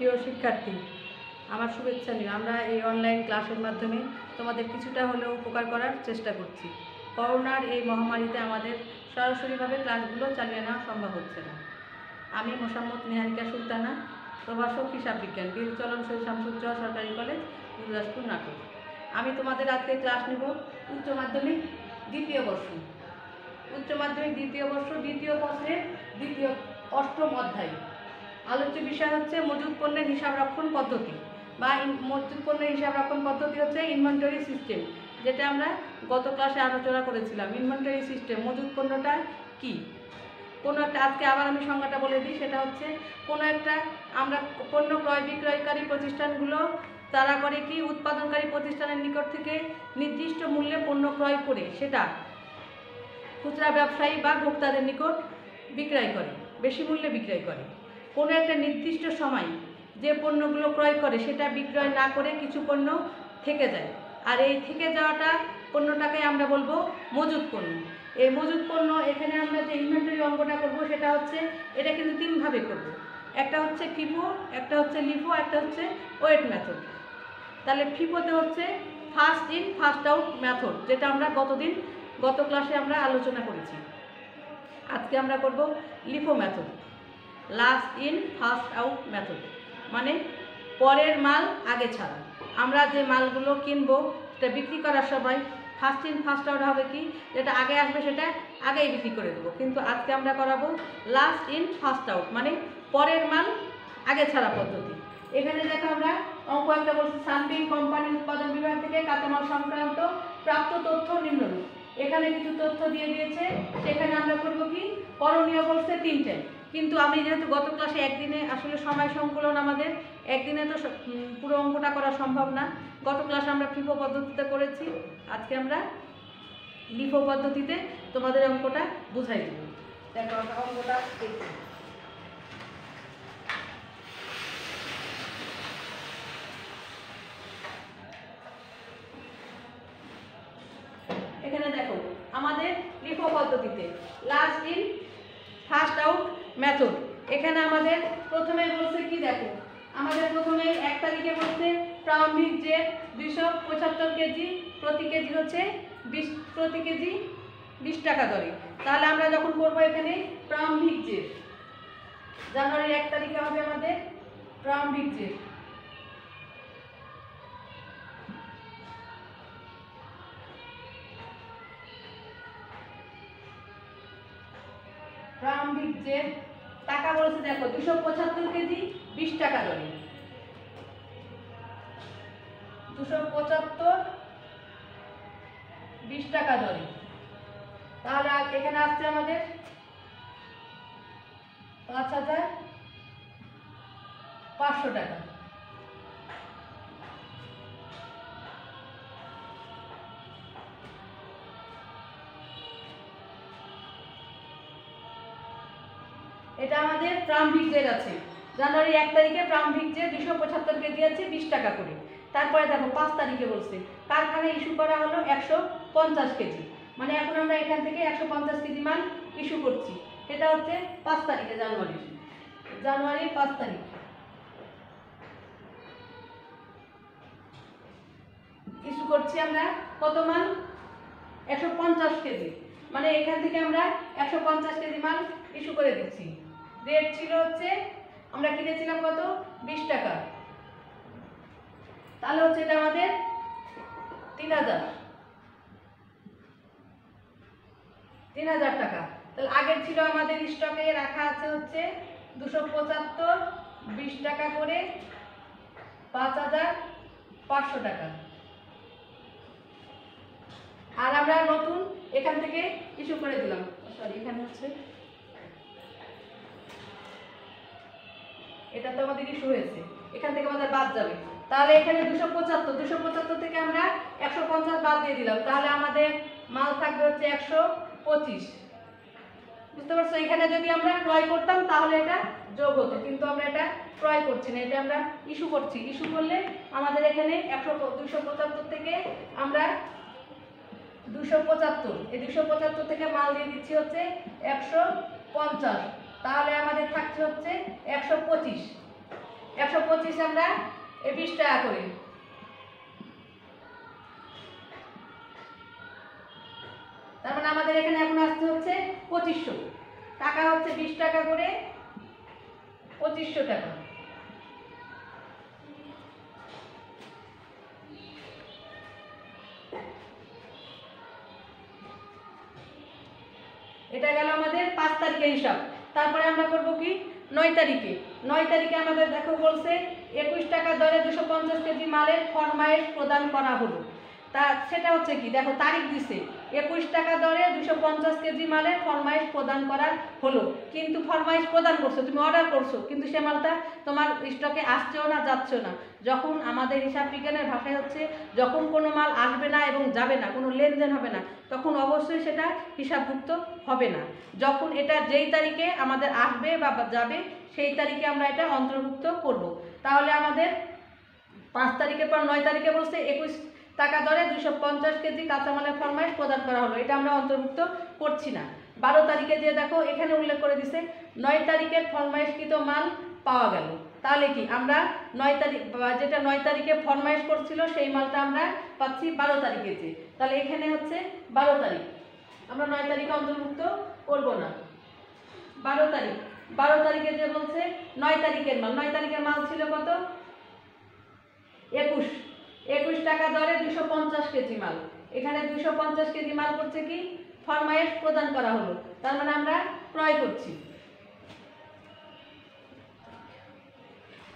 প্রিয় শিক্ষার্থী, আমার শুভেচ্ছা নিও। আমরা এই অনলাইন ক্লাসের মাধ্যমে তোমাদের কিছুটা হলেও উপকার করার চেষ্টা করছি। করোনার এই মহামারীতে আমাদের সরাসরিভাবে ক্লাসগুলো চালিয়ে নেওয়া সম্ভব হচ্ছে না। আমি মোসাম্মদ নিহারিকা সুলতানা, প্রভাষক হিসাব বিজ্ঞান, বীর চলন শহীদ শামসুজ্জোহা সরকারি কলেজ, গুরুদাসপুর, নাটোর। আমি তোমাদের আজকে ক্লাস নেব উচ্চ মাধ্যমিক দ্বিতীয় বর্ষ। উচ্চ মাধ্যমিক দ্বিতীয় বর্ষ দ্বিতীয় পত্রের দ্বিতীয় অষ্টম অধ্যায়। আলোচ্য বিষয় হচ্ছে মজুদ পণ্যের হিসাব রক্ষণ পদ্ধতি বা মজুদ পণ্যের হিসাব রক্ষণ পদ্ধতি হচ্ছে ইনভেন্টরি সিস্টেম, যেটা আমরা গত ক্লাসে আলোচনা করেছিলাম। ইনভেন্টরি সিস্টেম, মজুদ পণ্যটা কি? কোনো একটা, আজকে আবার আমি সংজ্ঞাটা বলে দিই, সেটা হচ্ছে কোনো একটা আমরা পণ্য ক্রয় বিক্রয়কারী প্রতিষ্ঠানগুলো তারা করে কি, উৎপাদনকারী প্রতিষ্ঠানের নিকট থেকে নির্দিষ্ট মূল্যে পণ্য ক্রয় করে সেটা খুচরা ব্যবসায়ী বা ভোক্তাদের নিকট বিক্রয় করে, বেশি মূল্যে বিক্রয় করে। কোনো একটা নির্দিষ্ট সময় যে পণ্যগুলো ক্রয় করে সেটা বিক্রয় না করে কিছু পণ্য থেকে যায়, আর এই থেকে যাওয়াটা পণ্যটাকে আমরা বলবো মজুদ পণ্য। এই মজুদ পণ্য, এখানে আমরা যে ইনভেন্টরি অঙ্কটা করবো সেটা হচ্ছে, এটা কিন্তু তিনভাবে করব। একটা হচ্ছে ফিফো, একটা হচ্ছে লিফো, একটা হচ্ছে ওয়েট মেথড। তাহলে ফিফোতে হচ্ছে first in first out method, যেটা আমরা গত ক্লাসে আমরা আলোচনা করেছি। আজকে আমরা করব LIFO method, last in first out method, মানে পরের মাল আগে ছাড়া। আমরা যে মালগুলো কিনবো সেটা বিক্রি করার সময় ফার্স্ট ইন ফার্স্ট আউট হবে কি, যেটা আগে আসবে সেটা আগেই বিক্রি করে দেবো। কিন্তু আজকে আমরা করাবো লাস্ট ইন ফার্স্ট আউট, মানে পরের মাল আগে ছাড়া পদ্ধতি। এখানে দেখো আমরা অঙ্ক একটা বলছি, সানবিং কোম্পানি উৎপাদন বিভাগ থেকে কাঁচামাল সংক্রান্ত প্রাপ্ত তথ্য নিম্নরূপ। এখানে কিছু তথ্য দিয়ে দিয়েছে, সেখানে আমরা করবো কি, করণীয় বলছে তিনটে। কিন্তু আমি যেহেতু গত ক্লাসে একদিনে, আসলে সময় সংকুলন আমাদের, একদিনে তো পুরো অঙ্কটা করা সম্ভব না। গত ক্লাসে আমরা ফিফো পদ্ধতিতে করেছি, আজকে আমরা লিফো পদ্ধতিতে তোমাদের অঙ্কটা বুঝাই দেব। দেখো অঙ্কটা দেখি। এখানে দেখো আমাদের লিফো পদ্ধতিতে last in first out method. এখানে আমাদের প্রথমে বলছে কি, দেখো আমাদের প্রথমে 1 তারিখে বলছে প্রারম্ভিক যে 275 কেজি, প্রতি কেজি হচ্ছে 20 টাকা দরে। তাহলে আমরা যখন করবো এখানে প্রারম্ভিক যে, জানুয়ারির 1 তারিখে হবে আমাদের প্রারম্ভিক যে। প্রারম্ভিক যে টাকা বলছে, দেখো 275 কেজি 20 টাকা দরে, 275 20 টাকা দরে। তাহলে এখানে আসছে আমাদের 5,500 টাকা। এটা আমাদের প্রারম্ভিক জের আছে, জানুয়ারি 1 তারিখে প্রারম্ভিক যে 275 কেজি আছে 20 টাকা করে। তারপরে দেখো 5 তারিখে বলছে কারখানায় ইস্যু করা হলো 150 কেজি, মানে এখন আমরা এখান থেকে 150 কেজি মাল ইস্যু করছি। এটা হচ্ছে 5 তারিখে, জানুয়ারির 5 তারিখ ইস্যু করছি আমরা। কত মাল? 150 কেজি, মানে এখান থেকে আমরা 150 কেজি মাল ইস্যু করে দিচ্ছি। রেট ছিল হচ্ছে, আমরা কিনেছিলাম কত, 20 টাকা। তাহলে হচ্ছে এটা আমাদের 3000 টাকা। তাহলে আগের ছিল আমাদের স্টকে রাখা আছে হচ্ছে 275 20 টাকা করে 5,500 টাকা। আর আমরা নতুন এখান থেকে ইস্যু করে দিলাম, সরি এখানে হচ্ছে, এটা তো আমাদের ইস্যু হয়েছে, এখান থেকে আমাদের বাদ যাবে। তাহলে এখানে 275 থেকে আমরা 150 বাদ দিয়ে দিলাম, তাহলে আমাদের মাল থাকবে হচ্ছে 125। বুঝতে পারছো? এখানে যদি আমরা ক্রয় করতাম তাহলে এটা যোগ হতো, কিন্তু আমরা এটা ক্রয় করছি না, এটা আমরা ইস্যু করছি। ইস্যু করলে আমাদের এখানে 275 থেকে আমরা 275, এই 275 থেকে মাল দিয়ে দিচ্ছি হচ্ছে 150। তাহলে আমাদের থাকছে হচ্ছে 125। 125 আমরা 20 টাকা করে, তার মানে আমাদের এখানে এখন আসতে হচ্ছে 2500 টাকা, হচ্ছে 20 টাকা করে 2500 টাকা। এটা গেল আমাদের 5 তারিখের হিসাব। তারপরে আমরা করব কি 9 তারিখে। 9 তারিখে আমাদের দেখো বলছে 21 টাকা দরে 250 কেজি মালের ফরমায়েশ প্রদান করা হলো। তা সেটা হচ্ছে কি, দেখো তারিখ দিছে 21 টাকা দরে 250 কেজি মালের ফরমায়েশ প্রদান করা হলো, কিন্তু ফরমায়েশ প্রদান করছো, তুমি অর্ডার করছো, কিন্তু সে মালটা তোমার স্টকে আসছেও না, যাচ্ছেও না। যখন আমাদের হিসাব বিজ্ঞানের ভাষায় হচ্ছে যখন কোনো মাল আসবে না এবং যাবে না, কোনো লেনদেন হবে না, তখন অবশ্যই সেটা হিসাবভুক্ত হবে না। যখন এটা যেই তারিখে আমাদের আসবে বা যাবে সেই তারিখে আমরা এটা অন্তর্ভুক্ত করব। তাহলে আমাদের 5 তারিখের পর 9 তারিখে বলছে 21 টাকা দরে 250 কেজি কাঁচামালের ফরমায়েশ প্রদান করা হলো, এটা আমরা অন্তর্ভুক্ত করছি না। 12 তারিখে যে দেখো এখানে উল্লেখ করে দিছে 9 তারিখের ফরমায়েশকৃত মাল পাওয়া গেল। তাহলে কি আমরা 9 তারিখ, যেটা 9 তারিখে ফরমায়েশ করছিল সেই মালটা আমরা পাচ্ছি 12 তারিখে যে, তাহলে এখানে হচ্ছে 12 তারিখ, আমরা 9 তারিখে অন্তর্ভুক্ত করব না। 12 তারিখ, 12 তারিখে যে বলছে 9 তারিখের মাল, 9 তারিখের মাল ছিল কত 21 টাকা দরে 250 কেজি মাল। এখানে 250 কেজি মাল করছে কি ফরমায়েশ প্রদান করা হলো, তার মানে আমরা ক্রয় করছি।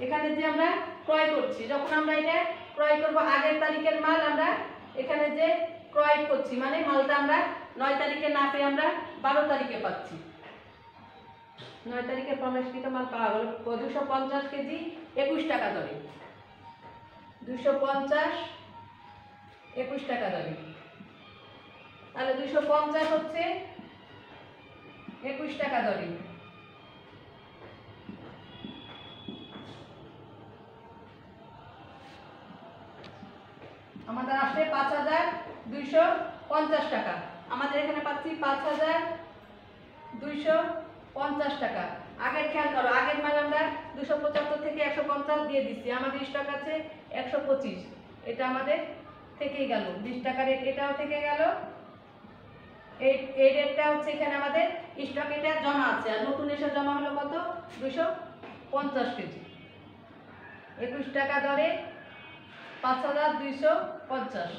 এখানে যে আমরা ক্রয় করছি, যখন আমরা এটা ক্রয় করব আগের তারিখের মাল আমরা এখানে যে ক্রয় করছি, মানে মালটা আমরা 9 তারিখে না পেয়ে আমরা 12 তারিখে পাচ্ছি। 9 তারিখে ফরমায়েশকৃত মাল পাওয়া গেল 250 কেজি 21 টাকা দরে, 250 21 টাকা দরে। তাহলে 250 হচ্ছে 21 টাকা দরে, আমাদের আসে 5250 টাকা। আমাদের এখানে পাচ্ছি 5250 টাকা। আগের খেয়াল করো, আগের মাল আমরা 275 থেকে 150 দিয়ে দিচ্ছি, আমাদের স্টক আছে 125, এটা আমাদের থেকেই গেল 20 টাকা রেট, এটাও থেকে গেল। এই রেটটা হচ্ছে এখানে আমাদের স্টক, এটা জমা আছে, আর নতুন এসে জমা হলো কত 250 কেজি 21 টাকা দরে 5250।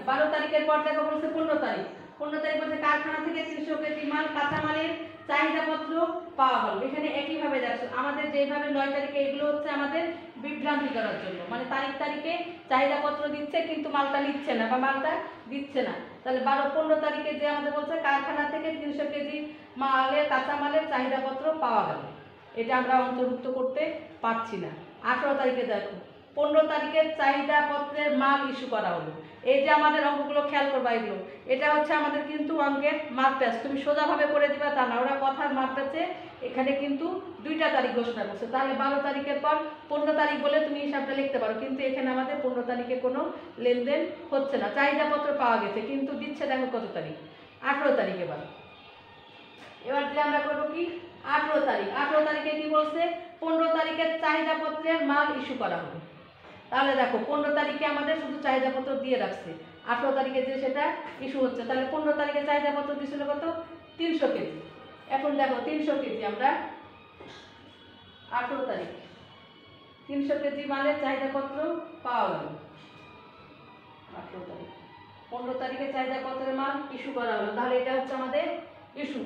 বারো তারিখের পর দেখো বলছে 15 তারিখ। 15 তারিখ বলছে কারখানা থেকে 300 কেজি মাল কাঁচামালের চাহিদাপত্র পাওয়া গেল। এখানে একইভাবে দেখো আমাদের যেভাবে 9 তারিখে, এগুলো হচ্ছে আমাদের বিভ্রান্তি করার জন্য, মানে তারিখে চাহিদাপত্র দিচ্ছে কিন্তু মালটা নিচ্ছে না বা মালটা দিচ্ছে না। তাহলে 15 তারিখে যে আমাদের বলছে কারখানা থেকে 300 কেজি মালের কাঁচামালের চাহিদাপত্র পাওয়া গেল, এটা আমরা অন্তর্ভুক্ত করতে পারছি না। 18 তারিখে দেখো 15 তারিখের চাহিদাপত্রের মাল ইস্যু করা হলো। এই যে আমাদের অঙ্কগুলো খেয়াল করবা, এগুলো এটা হচ্ছে আমাদের কিন্তু অঙ্কের মার্ক প্যাচ, তুমি সোজাভাবে করে দিবা তা না, ওরা কথার মার্ক প্যাচে এখানে কিন্তু 2টা তারিখ ঘোষণা করছে। তাহলে 12 তারিখের পর 15 তারিখ বলে তুমি হিসাবটা লিখতে পারো, কিন্তু এখানে আমাদের 15 তারিখে কোনো লেনদেন হচ্ছে না। চাহিদাপত্র পাওয়া গেছে কিন্তু দিচ্ছে দেখো কত তারিখ 18 তারিখ। এবার যে আমরা করবো কি 18 তারিখ। 18 তারিখে কি বলছে 15 তারিখের চাহিদাপত্রের মাল ইস্যু করা হবে। তাহলে দেখো 15 তারিখে আমাদের শুধু চাহিদাপত্র দিয়ে রাখছে, 18 তারিখে যে সেটা ইস্যু হচ্ছে। তাহলে 15 তারিখে চাহিদাপত্র দিয়েছিল কত 300 কেজি। এখন দেখো 300 কেজি আমরা 18 তারিখ 300 কেজি মালের চাহিদাপত্র পাওয়া গেল 18 তারিখ। 15 তারিখে চাহিদাপত্রের মাল ইস্যু করা হলো, তাহলে এটা হচ্ছে আমাদের ইস্যু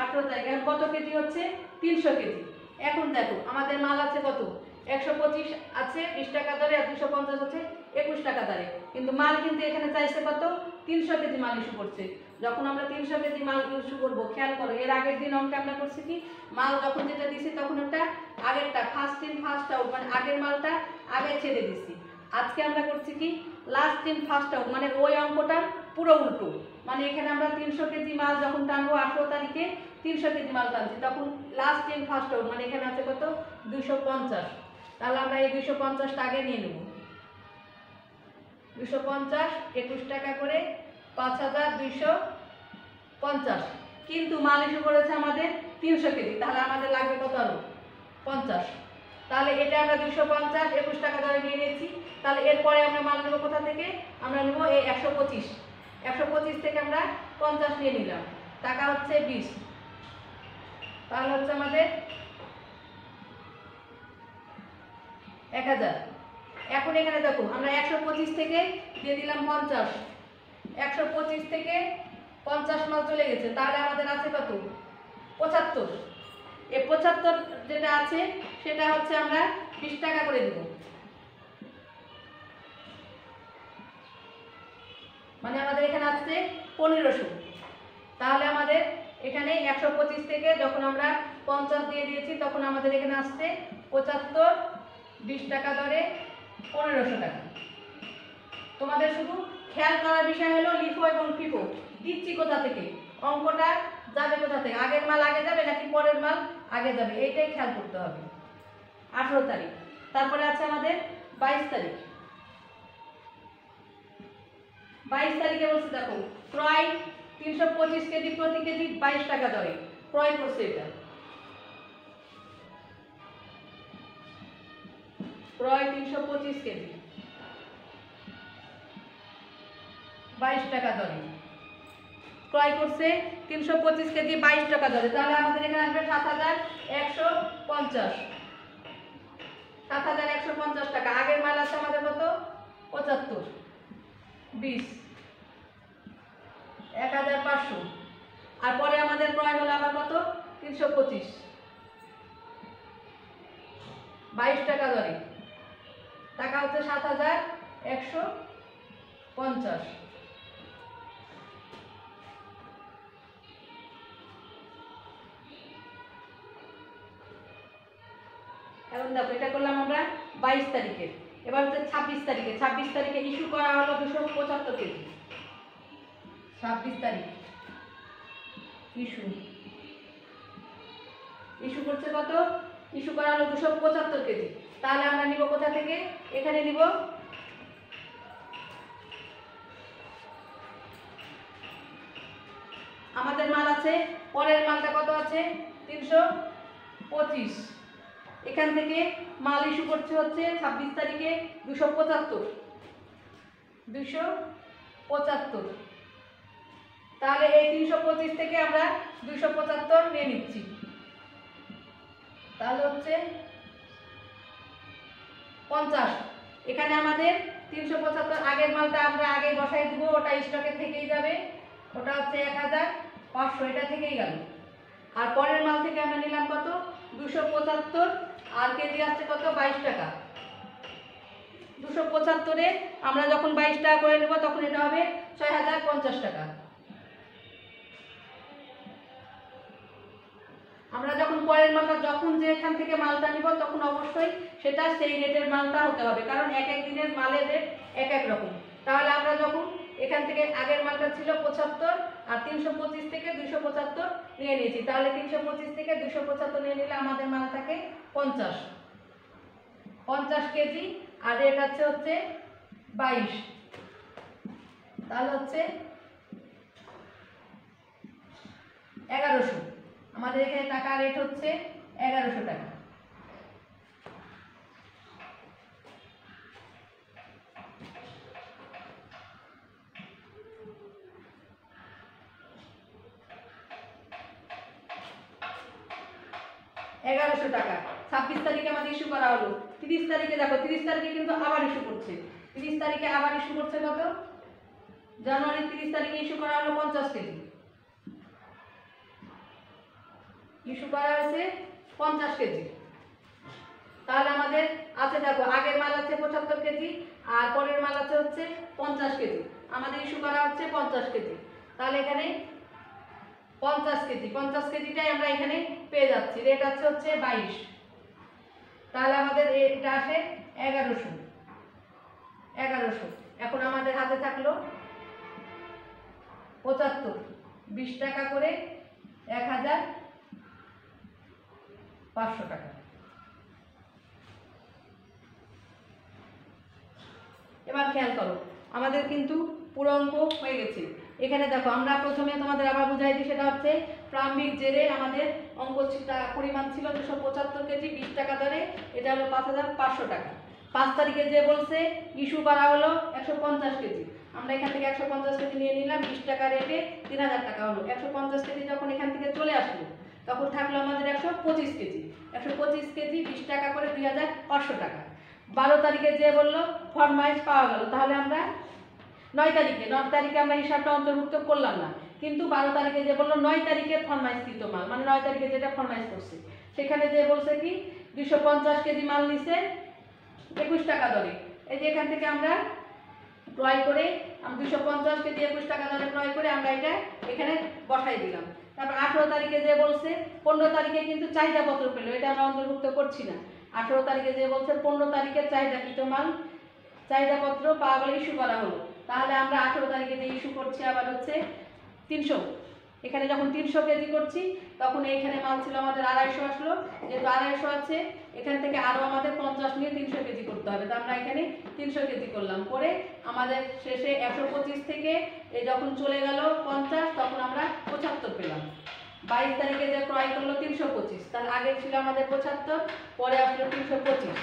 18 তারিখ। এখন কত কেজি হচ্ছে 300 কেজি। এখন দেখো আমাদের মাল আছে কত 125 আছে 20 টাকা দরে, আর 250 আছে 21 টাকা দরে, কিন্তু মাল কিন্তু এখানে চাইছে কত 300 কেজি মাল ইস্যু করছে। যখন আমরা 300 কেজি মাল ইস্যু করবো, খেয়াল করো এর আগের দিন অঙ্কে আমরা করছি কি মাল যখন যেটা দিছি তখন একটা আগেরটা ফার্স্ট ইন ফার্স্ট আউট, মানে আগের মালটা আগে ছেড়ে দিছি। আজকে আমরা করছি কি লাস্ট ইন ফার্স্ট আউট, মানে ওই অঙ্কটা পুরো উল্টো। মানে এখানে আমরা 300 কেজি মাল যখন টানবো 18 তারিখে 300 কেজি মাল টানছি, তখন লাস্ট ইন ফার্স্ট আউট, মানে এখানে আছে কত 250। তাহলে আমরা এই 250টা আগে নিয়ে নেব। 250 21 টাকা করে 5250। কিন্তু মাল ইস্যু করেছে আমাদের 300 কেজি, তাহলে আমাদের লাগবে কত আরো 50। তাহলে এটা আমরা 250 21 টাকা ধরে নিয়ে নিয়েছি। তাহলে এরপরে আমরা মাল নেব কোথা থেকে? আমরা নেব এই 125। 125 থেকে আমরা 50 নিয়ে নিলাম, টাকা হচ্ছে 20। তাহলে হচ্ছে আমাদের 1000। এখন এখানে দেখো আমরা 125 থেকে দিয়ে দিলাম 50। 125 থেকে 50 মাল চলে গেছে, তাহলে আমাদের আছে কত? 75। এই 75 যেটা আছে সেটা হচ্ছে আমরা 20 টাকা করে দেব, মানে আমাদের এখানে আসছে 1500। তাহলে আমাদের এখানে 125 থেকে যখন আমরা 50 দিয়ে দিয়েছি তখন আমাদের এখানে আসছে 75, 20 টাকা ধরে 1500 টাকা। তোমাদের শুধু খেয়াল করার বিষয় হলো লিফো এবং ফিফো দিচ্ছি কোথা থেকে, অঙ্কটা যাবে কোথা থেকে, আগের মাল আগে যাবে নাকি পরের মাল আগে যাবে, এইটাই খেয়াল করতে হবে। 18 তারিখ। তারপরে আছে আমাদের 22 তারিখ। 22 তারিখে বলছে দেখো ক্রয় 325 কেজি, প্রতি কেজি 22 টাকা দরে ক্রয় করছে। এটা ক্রয় 325 কেজি 22 টাকা দরে ক্রয় করছে। 325 কেজি 22 টাকা দরে, তাহলে আমাদের এখানে আসবে 7150। 7150 টাকা। আগের মাল আছে আমাদের কত? 75, 20, 1500। আর পরে আমাদের ক্রয় হলো আবার কত? 325, 22 টাকা দরে, টাকা হচ্ছে 7150। এখন দেখো এটা করলাম আমরা 22 তারিখে। এবার হচ্ছে 26 তারিখে। 26 তারিখে ইস্যু করা হলো 275 কেজি। 26 তারিখ ইস্যু করছে কত? ইস্যু করা হলো 275 কেজি। তাহলে আমরা নিব কোথা থেকে? এখানে নিব আমাদের মাল আছে, পরের মালটা কত আছে? 325। এখান থেকে মাল ইস্যু করছে হচ্ছে 26 তারিখে 275। তাহলে এই 325 থেকে আমরা 275 নিয়ে নিচ্ছি, তাহলে হচ্ছে 50। এখানে আমাদের 375 আগের মালটা আমরা আগে বসাই দেব, ওটা স্টকে থেকেই যাবে, ওটা হচ্ছে 1500, এটা থেকেই গেল। আর পরের মাল থেকে আমরা নিলাম কত? 275, আর কেজি আসছে কত? 22 টাকা। 275-এ আমরা যখন 22 টাকা করে নেব তখন এটা হবে 6050 টাকা। আমরা যখন পরের মালটা যখন যেখান থেকে মালটা নিব তখন অবশ্যই সেটা সেই রেটের মালটা হতে হবে, কারণ এক এক দিনের মালের রেট এক এক রকম। তাহলে আমরা যখন এখান থেকে আগের মালটা ছিল 75, আর 325 থেকে 275 নিয়ে নিয়েছি, তাহলে 325 থেকে 275 নিয়ে নিলে আমাদের মাল থাকে 50 কেজি, আর রেট আছে হচ্ছে 22। তাহলে হচ্ছে 1100। আমাদের এখানে টাকা রেট হচ্ছে 1100 টাকা। টাকা 26 তারিখে আমাদের ইস্যু করা হলো। 30 তারিখে দেখো, 30 তারিখে কিন্তু আবার ইস্যু করছে। 30 তারিখে আবার ইস্যু করছে কত? জানুয়ারি 30 তারিখে ইস্যু করা হলো 50 কেজি। ইস্যু করা হয়েছে 50 কেজি। তাহলে আমাদের আছে দেখো আগের মাল আছে 75 কেজি, আর পরের মাল আছে হচ্ছে 50 কেজি। আমাদের ইস্যু করা হচ্ছে 50 কেজি। তাহলে এখানে 50 কেজি, 50 কেজিটাই আমরা এখানে পেয়ে যাচ্ছি। রেট আছে হচ্ছে 22। তাহলে আমাদের এটা আসে 1100। এখন আমাদের হাতে থাকলো 75, 20 টাকা করে 1500 টাকা। এবার খেয়াল করো, আমাদের কিন্তু পুরো অঙ্ক হয়ে গেছে। এখানে দেখো আমরা প্রথমে তোমাদের আবার বুঝাই দিই, সেটা হচ্ছে প্রারম্ভিক জেরে আমাদের অঙ্ক পরিমাণ ছিল 275 কেজি 20 টাকা দরে, এটা হলো 5500 টাকা। 5 তারিখে যে বলছে ইস্যু করা হলো 150 কেজি, আমরা এখান থেকে 150 কেজি নিয়ে নিলাম 20 টাকা রেটে, 3000 টাকা হলো। 150 কেজি যখন এখান থেকে চলে আসলো তখন থাকলো আমাদের 125 কেজি। 125 কেজি 20 টাকা করে 2500 টাকা। 12 তারিখে যে বললো ফরমাইশ পাওয়া গেল, তাহলে আমরা 9 তারিখে আমরা হিসাবটা অন্তর্ভুক্ত করলাম না, কিন্তু 12 তারিখে যে বললো 9 তারিখে ফরমাইশকৃত মাল, মানে 9 তারিখে যেটা ফরমাইশ করছে সেখানে যে বলছে কি 250 কেজি মাল নিছে 21 টাকা দরে। এই যে এখান থেকে আমরা ক্রয় করে 250 কেজি 21 টাকা দরে ক্রয় করে আমরা এটা এখানে বসাই দিলাম। তারপর 18 তারিখে যে বলছে 15 তারিখে কিন্তু চাহিদাপত্র পেলো, এটা আমরা অন্তর্ভুক্ত করছি না। 18 তারিখে যে বলছে 15 তারিখে চাহিদাকৃত মাল চাহিদাপত্র পাওয়া গেলে ইস্যু করা হলো, তাহলে আমরা 18 তারিখে যে ইস্যু করছি আবার হচ্ছে 300। এখানে যখন 300 কেজি করছি তখন এইখানে মাল ছিল আমাদের 250 আসলো, যেহেতু 250 আছে এখান থেকে আরও আমাদের 50 নিয়ে 300 কেজি করতে হবে, তো আমরা এখানে 300 কেজি করলাম। করে আমাদের শেষে 125 থেকে যখন চলে গেল 50, তখন আমরা 75 পেলাম। 22 তারিখে যে ক্রয় করলো 325, তার আগে ছিল আমাদের 75, পরে আসলো 325।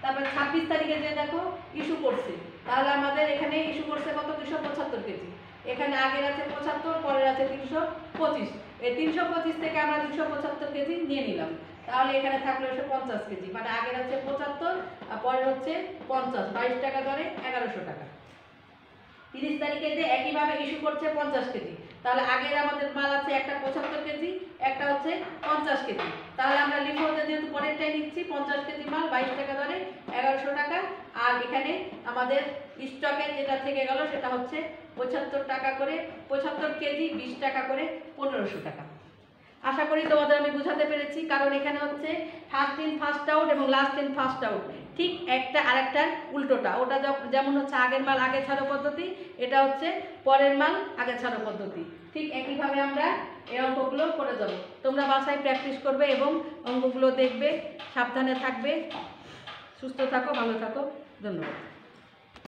তারপর 26 তারিখে যে দেখো ইস্যু করছে, তাহলে আমাদের এখানে ইস্যু করছে কত 275 কেজি, এখানে আগের আছে 75, পরের আছে 325। এই 325 থেকে আমরা 275 কেজি নিয়ে নিলাম, তাহলে এখানে থাকলো 150 কেজি, মানে আগের আছে 75 আর পরের হচ্ছে 50, 22 টাকা দরে 1100 টাকা। 30 তারিখে যে একইভাবে ইস্যু করছে 50 কেজি, তাহলে আগের আমাদের মাল আছে একটা 75 কেজি, একটা হচ্ছে 50 কেজি, তাহলে আমরা লিখোতে যেহেতু পরেরটাই নিচ্ছি 50 কেজি মাল 22 টাকা দরে 1100 টাকা। আর এখানে আমাদের স্টকে যেটা থেকে গেল সেটা হচ্ছে 75 টাকা করে, 75 কেজি 20 টাকা করে 1500 টাকা। আশা করি তোমাদের আমি বুঝাতে পেরেছি, কারণ এখানে হচ্ছে ফার্স্ট ইন ফার্স্ট আউট এবং লাস্ট ইন ফার্স্ট আউট, ঠিক একটা আরেকটার উল্টোটা। ওটা যেমন হচ্ছে আগের মাল আগে ছাড়ো পদ্ধতি, এটা হচ্ছে পরের মাল আগে ছাড়ো পদ্ধতি। ঠিক একইভাবে আমরা এই অঙ্কগুলো করে যাব। তোমরা বাসায় প্র্যাকটিস করবে এবং অঙ্কগুলো দেখবে, সাবধানে থাকবে, সুস্থ থাকো, ভালো থাকো, ধন্যবাদ।